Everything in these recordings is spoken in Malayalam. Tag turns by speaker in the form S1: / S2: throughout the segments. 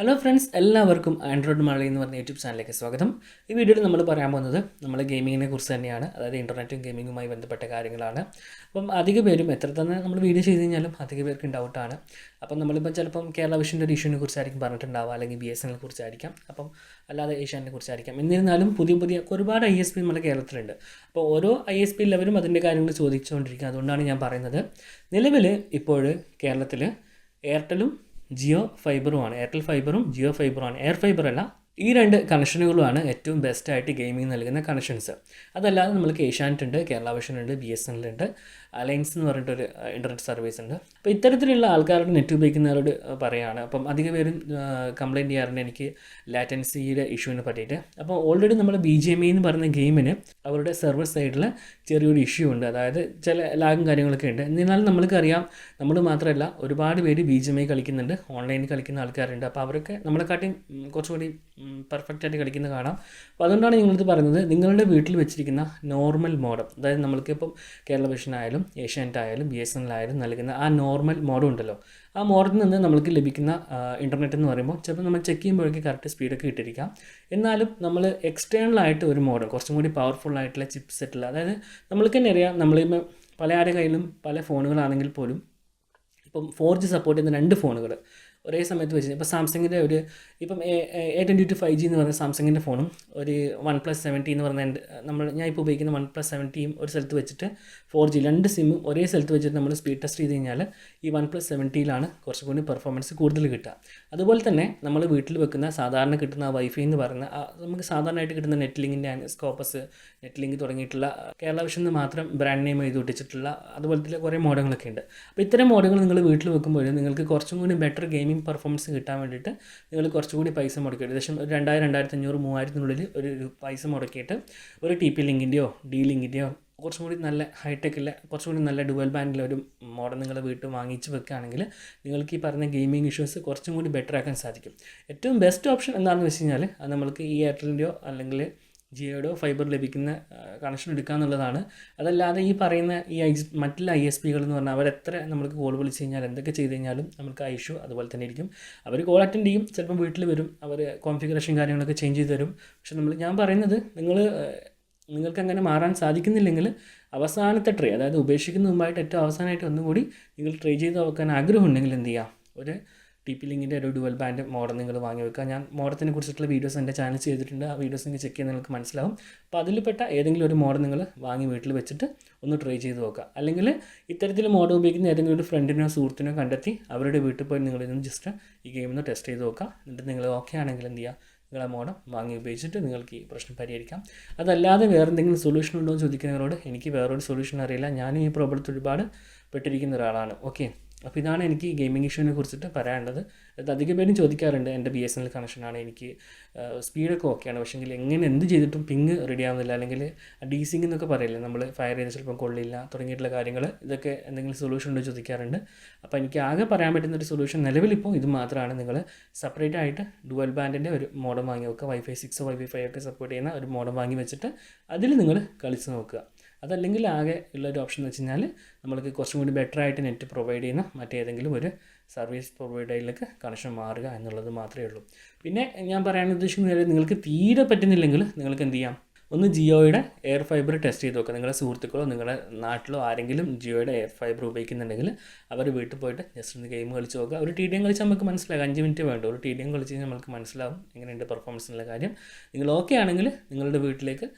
S1: ഹലോ ഫ്രണ്ട്സ്, എല്ലാവർക്കും ആൻഡ്രോയിഡ് മലയാളി എന്ന് പറഞ്ഞ യൂട്യൂബ് ചാനലിലേക്ക് സ്വാഗതം. ഈ വീഡിയോയിൽ നമ്മൾ പറയാൻ പോകുന്നത് നമ്മൾ ഗെയിമിങ്ങിനെ കുറിച്ച് തന്നെയാണ്. അതായത് ഇൻ്റർനെറ്റും ഗെയിമിങ്ങുമായി ബന്ധപ്പെട്ട കാര്യങ്ങളാണ്. അപ്പം അധിക പേരും എത്ര തന്നെ നമ്മൾ വീഡിയോ ചെയ്ത് കഴിഞ്ഞാലും അധിക പേർക്കും ഡൗട്ടാണ്. അപ്പം നമ്മളിപ്പോൾ ചിലപ്പം കേരള വിഷൻ്റെ ഒരു ഇഷ്യൂവിനെ കുറിച്ചായിരിക്കും പറഞ്ഞിട്ടുണ്ടാവുക, അല്ലെങ്കിൽ BSNL കുറിച്ചായിരിക്കാം, അപ്പം അല്ലാതെ ഏഷ്യാനെ കുറിച്ചായിരിക്കാം. എന്നിരുന്നാലും പുതിയ ഒരുപാട് ISP നമ്മുടെ കേരളത്തിലുണ്ട്. അപ്പോൾ ഓരോ ISP ലെവലും അതിൻ്റെ കാര്യങ്ങൾ ചോദിച്ചുകൊണ്ടിരിക്കുക. അതുകൊണ്ടാണ് ഞാൻ പറയുന്നത്, നിലവിൽ ഇപ്പോൾ കേരളത്തിൽ എയർടെലും ജിയോ ഫൈബറുമാണ്. എയർടെൽ ഫൈബറും ജിയോ ഫൈബറുമാണ്. എയർ ഫൈബർ അല്ല. ഈ രണ്ട് കണക്ഷനുകളുമാണ് ഏറ്റവും ബെസ്റ്റായിട്ട് ഗെയിമിംഗ് നൽകുന്ന കണക്ഷൻസ്. അതല്ലാതെ നമ്മൾക്ക് ഏഷ്യാനെറ്റ് ഉണ്ട്, കേരള വിഷൻ ഉണ്ട്, BSNL ഉണ്ട്, അലയൻസ് എന്ന് പറഞ്ഞിട്ടൊരു ഇൻ്റർനെറ്റ് സർവീസ് ഉണ്ട്. അപ്പോൾ ഇത്തരത്തിലുള്ള ആൾക്കാരുടെ നെറ്റ് ഉപയോഗിക്കുന്നവരോട് പറയുകയാണ്. അപ്പം അധിക പേരും കംപ്ലയിൻറ്റ് ചെയ്യാറുണ്ട് എനിക്ക് ലാറ്റൻസിയുടെ ഇഷ്യൂവിനെ പറ്റിയിട്ട്. അപ്പോൾ ഓൾറെഡി നമ്മൾ BGMI എന്ന് പറയുന്ന ഗെയിമിന് അവരുടെ സെർവർ സൈഡിൽ ചെറിയൊരു ഇഷ്യൂ ഉണ്ട്. അതായത് ചില ലാഗും കാര്യങ്ങളൊക്കെ ഉണ്ട്. എന്നിരുന്നാലും നമ്മൾക്കറിയാം, നമ്മൾ മാത്രമല്ല ഒരുപാട് പേര് BGMI കളിക്കുന്നുണ്ട്, ഓൺലൈനിൽ കളിക്കുന്ന ആൾക്കാരുണ്ട്. അപ്പോൾ അവരൊക്കെ നമ്മളെക്കാട്ടിയും കുറച്ചുകൂടി പെർഫെക്റ്റായിട്ട് കളിക്കുന്നത് കാണാം. അപ്പോൾ അതുകൊണ്ടാണ് നിങ്ങളിത് പറയുന്നത്, നിങ്ങളുടെ വീട്ടിൽ വെച്ചിരിക്കുന്ന നോർമൽ മോഡം, അതായത് നമ്മൾക്കിപ്പം കേരള വിഷൻ ആയാലും ഏഷ്യാനെറ്റ് ആയാലും BSNL ആയാലും നൽകുന്ന ആ നോർമൽ മോഡം ഉണ്ടല്ലോ, ആ മോഡത്തിൽ നിന്ന് നമ്മൾക്ക് ലഭിക്കുന്ന ഇൻ്റർനെറ്റ് എന്ന് പറയുമ്പോൾ ചിലപ്പോൾ നമ്മൾ ചെക്ക് ചെയ്യുമ്പോഴേക്ക് കറക്റ്റ് സ്പീഡൊക്കെ ഇട്ടിരിക്കാം. എന്നാലും നമ്മൾ എക്സ്റ്റേണലായിട്ട് ഒരു മോഡം കുറച്ചും കൂടി പവർഫുൾ ആയിട്ടുള്ള ചിപ്പ് സെറ്റിൽ, അതായത് നമ്മൾക്ക് തന്നെ അറിയാം, നമ്മളിപ്പോൾ പല ആരുടെ കയ്യിലും പല ഫോണുകളാണെങ്കിൽ പോലും ഇപ്പം 4G സപ്പോർട്ട് ചെയ്യുന്ന രണ്ട് ഫോണുകൾ ഒരേ സമയത്ത് വെച്ച് ഇപ്പോൾ സാംസങ്ങിൻ്റെ ഒരു ഇപ്പം A22 5G എന്ന് പറയുന്ന സാംസങ്ങിൻ്റെ ഫോണും ഒരു OnePlus 70 എന്ന് പറഞ്ഞ ഞാൻ ഇപ്പോൾ ഉപയോഗിക്കുന്ന OnePlus 70യും ഒരു സ്ഥലത്ത് വെച്ചിട്ട് 4G രണ്ട് സിമ്മും ഒരേ സ്ഥലത്ത് വെച്ചിട്ട് നമ്മൾ സ്പീഡ് ടെസ്റ്റ് ചെയ്ത് കഴിഞ്ഞാൽ ഈ OnePlus 70യിലാണ് കുറച്ചും കൂടി പെർഫോമൻസ് കൂടുതൽ കിട്ടുക. അതുപോലെ തന്നെ നമ്മൾ വീട്ടിൽ വെക്കുന്ന സാധാരണ കിട്ടുന്ന വൈഫൈ എന്ന് പറയുന്ന നമുക്ക് സാധാരണയായിട്ട് കിട്ടുന്ന നെറ്റ് ലിങ്കിൻ്റെ സ്കോപ്പസ്, നെറ്റ് ലിങ്ക് തുടങ്ങിയിട്ടുള്ള കേരള വിഷന് മാത്രം ബ്രാൻഡ് നെയിം എഴുതി ഒട്ടിച്ചിട്ടുള്ള അതുപോലത്തെ കുറേ മോഡലുകളൊക്കെ ഉണ്ട്. അപ്പോൾ ഇത്തരം മോഡലുകൾ നിങ്ങൾ വീട്ടിൽ വെക്കുമ്പോൾ നിങ്ങൾക്ക് കുറച്ചും കൂടി ബെറ്റർ ഗെയിമിംഗ് പെർഫോമൻസ് കിട്ടാൻ വേണ്ടിയിട്ട് നിങ്ങൾ കുറച്ചുകൂടി പൈസ മുടക്കി, ഏകദേശം ഒരു 2000, 2500, 3000 ഒരു പൈസ മുടക്കിയിട്ട് ഒരു TP ലിങ്കിൻ്റെയോ D ലിങ്കിൻ്റെയോ കുറച്ചും കൂടി നല്ല ഹൈടെക്കിലെ കുറച്ചും കൂടി നല്ല ഡുവൽ ബാൻഡിലെ ഒരു മോഡൽ നിങ്ങൾ വീട്ടിൽ വാങ്ങിച്ച് വെക്കുകയാണെങ്കിൽ നിങ്ങൾക്ക് ഈ പറഞ്ഞ ഗെയിമിംഗ് ഇഷ്യൂസ് കുറച്ചും കൂടി ബെറ്റർ ആക്കാൻ സാധിക്കും. ഏറ്റവും ബെസ്റ്റ് ഓപ്ഷൻ എന്താണെന്ന് വെച്ച് കഴിഞ്ഞാൽ അത് നമ്മൾക്ക് ഈ എയർടെലിൻ്റെയോ അല്ലെങ്കിൽ ജിയോയുടെയോ ഫൈബർ ലഭിക്കുന്ന കണക്ഷൻ എടുക്കുക എന്നുള്ളതാണ്. അതല്ലാതെ ഈ പറയുന്ന മറ്റുള്ള ISPകൾ എന്ന് പറഞ്ഞാൽ അവരെത്ര നമ്മൾക്ക് കോൾ വിളിച്ച് കഴിഞ്ഞാൽ എന്തൊക്കെ ചെയ്ത് കഴിഞ്ഞാലും നമുക്ക് ആ ഇഷ്യൂ അതുപോലെ തന്നെ ഇരിക്കും. അവർ കോൾ അറ്റൻഡ് ചെയ്യും, ചിലപ്പം വീട്ടിൽ വരും, അവർ കോൺഫിഗറേഷൻ കാര്യങ്ങളൊക്കെ ചേഞ്ച് ചെയ്ത് തരും. പക്ഷെ ഞാൻ പറയുന്നത്, നിങ്ങൾക്ക് അങ്ങനെ മാറാൻ സാധിക്കുന്നില്ലെങ്കിൽ അവസാനത്തെ ട്രൈ, അതായത് ഉപേക്ഷിക്കുന്ന മുമ്പായിട്ട് ഏറ്റവും അവസാനമായിട്ട് ഒന്നും കൂടി നിങ്ങൾ ട്രൈ ചെയ്ത് നോക്കാൻ ആഗ്രഹമുണ്ടെങ്കിൽ എന്ത് ചെയ്യുക, ഒരു TP ലിങ്കിൻ്റെ ഒരു ഡുവൽ ബാൻഡ് മോഡൽ നിങ്ങൾ വാങ്ങി വെക്കുക. ഞാൻ മോഡത്തിനെ കുറിച്ചിട്ടുള്ള വീഡിയോസ് എൻ്റെ ചാനൽ ചെയ്തിട്ടുണ്ട്. ആ വീഡിയോസ് നിങ്ങൾ ചെക്ക് ചെയ്താൽ നിങ്ങൾക്ക് മനസ്സിലാവും. അപ്പോൾ അതിൽപ്പെട്ട ഏതെങ്കിലും ഒരു മോഡൽ നിങ്ങൾ വാങ്ങി വീട്ടിൽ വെച്ചിട്ട് ഒന്ന് ട്രൈ ചെയ്ത് നോക്കുക. അല്ലെങ്കിൽ ഇത്തരത്തിൽ മോഡൽ ഉപയോഗിക്കുന്ന ഏതെങ്കിലും ഒരു ഫ്രണ്ടിനോ സുഹൃത്തിനോ കണ്ടെത്തി അവരുടെ വീട്ടിൽ പോയി നിങ്ങളിതൊന്ന് ജസ്റ്റ് ഈ ഗെയിമൊന്ന് ടെസ്റ്റ് ചെയ്ത് നോക്കുക. എന്നിട്ട് നിങ്ങൾ ഓക്കെ ആണെങ്കിൽ എന്ത് ചെയ്യുക, നിങ്ങൾ ആ മോഡം വാങ്ങി ഉപയോഗിച്ചിട്ട് നിങ്ങൾക്ക് ഈ പ്രശ്നം പരിഹരിക്കാം. അതല്ലാതെ വേറെ എന്തെങ്കിലും സൊല്യൂഷൻ ഉണ്ടോ എന്ന് ചോദിക്കുന്നവരോട് എനിക്ക് വേറൊരു സൊല്യൂഷൻ അറിയില്ല. ഞാനും ഈ പ്രോബ്ലത്തിൽ ഒരുപാട് പെട്ടിരിക്കുന്ന ഒരാളാണ്. ഓക്കെ, അപ്പോൾ ഇതാണ് എനിക്ക് ഗെയിമിംഗ് ഇഷ്യൂവിനെ കുറിച്ചിട്ട് പറയാനുള്ളത്. അത് അധികം പേരും ചോദിക്കാറുണ്ട്, എൻ്റെ BSNL കണക്ഷനാണ്, എനിക്ക് സ്പീഡൊക്കെ ഓക്കെയാണ്, പക്ഷേങ്കിൽ എങ്ങനെ എന്ത് ചെയ്തിട്ടും പിങ് റെഡി ആവുന്നില്ല, അല്ലെങ്കിൽ ഡീസിങ് എന്നൊക്കെ പറയില്ലേ, നമ്മൾ ഫയർ ചെയ്ത് ചിലപ്പം കൊള്ളില്ല തുടങ്ങിയിട്ടുള്ള കാര്യങ്ങൾ, ഇതൊക്കെ എന്തെങ്കിലും സൊല്യൂഷൻ ഉണ്ടോ ചോദിക്കാറുണ്ട്. അപ്പോൾ എനിക്ക് ആകെ പറയാൻ പറ്റുന്നൊരു സൊല്യൂഷൻ നിലവിലിപ്പോൾ ഇത് മാത്രമാണ്. നിങ്ങൾ സെപ്പറേറ്റ് ആയിട്ട് ഡുവൽ ബാൻഡിൻ്റെ ഒരു മോഡം വാങ്ങി വെക്കുക. Wi-Fi 6 Wi-Fi 5 ഒക്കെ സപ്പോർട്ട് ചെയ്യുന്ന ഒരു മോഡം വാങ്ങി വെച്ചിട്ട് അതിൽ നിങ്ങൾ കളിച്ച് നോക്കുക. അതല്ലെങ്കിൽ ആകെ ഉള്ളൊരു ഓപ്ഷൻ എന്ന് വെച്ച് കഴിഞ്ഞാൽ നമ്മൾക്ക് കുറച്ചും കൂടി ബെറ്റർ ആയിട്ട് നെറ്റ് പ്രൊവൈഡ് ചെയ്യുന്ന മറ്റേതെങ്കിലും ഒരു സർവീസ് പ്രൊവൈഡറിലേക്ക് കണക്ഷൻ മാറുക എന്നുള്ളത് മാത്രമേ ഉള്ളൂ. പിന്നെ ഞാൻ പറയാൻ ഉദ്ദേശിക്കുന്നത്, നിങ്ങൾക്ക് തീരെ പറ്റുന്നില്ലെങ്കിൽ നിങ്ങൾക്ക് എന്ത് ചെയ്യാം, ഒന്ന് ജിയോയുടെ എയർ ഫൈബർ ടെസ്റ്റ് ചെയ്ത് നോക്കുക. നിങ്ങളുടെ സുഹൃത്തുക്കളോ നിങ്ങളുടെ നാട്ടിലോ ആരെങ്കിലും ജിയോയുടെ എയർ ഫൈബർ ഉപയോഗിക്കുന്നുണ്ടെങ്കിൽ അവർ വീട്ടിൽ പോയിട്ട് ജസ്റ്റ് ഒന്ന് ഗെയിം കളിച്ച് നോക്കുക. ഒരു TDM കളിച്ചാൽ നമുക്ക് മനസ്സിലാകും, 5 മിനിറ്റ് വേണ്ട. ഒരു TDM കളിച്ച് കഴിഞ്ഞാൽ നമുക്ക് മനസ്സിലാവും എങ്ങനെയുണ്ട് പെർഫോമൻസ് എന്നുള്ള കാര്യം. നിങ്ങൾ ഓക്കെ ആണെങ്കിൽ നിങ്ങളുടെ വീട്ടിലേക്ക്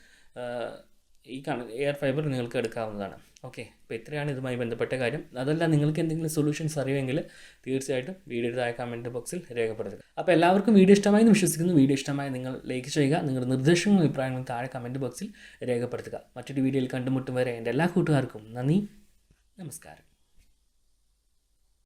S1: ഈ എയർ ഫൈബർ നിങ്ങൾക്ക് എടുക്കാവുന്നതാണ്. ഓക്കെ, അപ്പോൾ ഇത്രയാണ് ഇതുമായി ബന്ധപ്പെട്ട കാര്യം. അതല്ല, നിങ്ങൾക്ക് എന്തെങ്കിലും സൊല്യൂഷൻസ് അറിയുമെങ്കിൽ തീർച്ചയായിട്ടും വീഡിയോയുടെ താഴെ കമൻറ്റ് ബോക്സിൽ രേഖപ്പെടുത്തുക. അപ്പോൾ എല്ലാവർക്കും വീഡിയോ ഇഷ്ടമായി എന്ന് വിശ്വസിക്കുന്നു. വീഡിയോ ഇഷ്ടമായി നിങ്ങൾ ലൈക്ക് ചെയ്യുക. നിങ്ങളുടെ നിർദ്ദേശങ്ങളും അഭിപ്രായങ്ങളും താഴെ കമൻറ്റ് ബോക്സിൽ രേഖപ്പെടുത്തുക. മറ്റൊരു വീഡിയോയിൽ കണ്ടുമുട്ടും വരെ എൻ്റെ എല്ലാ കൂട്ടുകാർക്കും നന്ദി, നമസ്കാരം.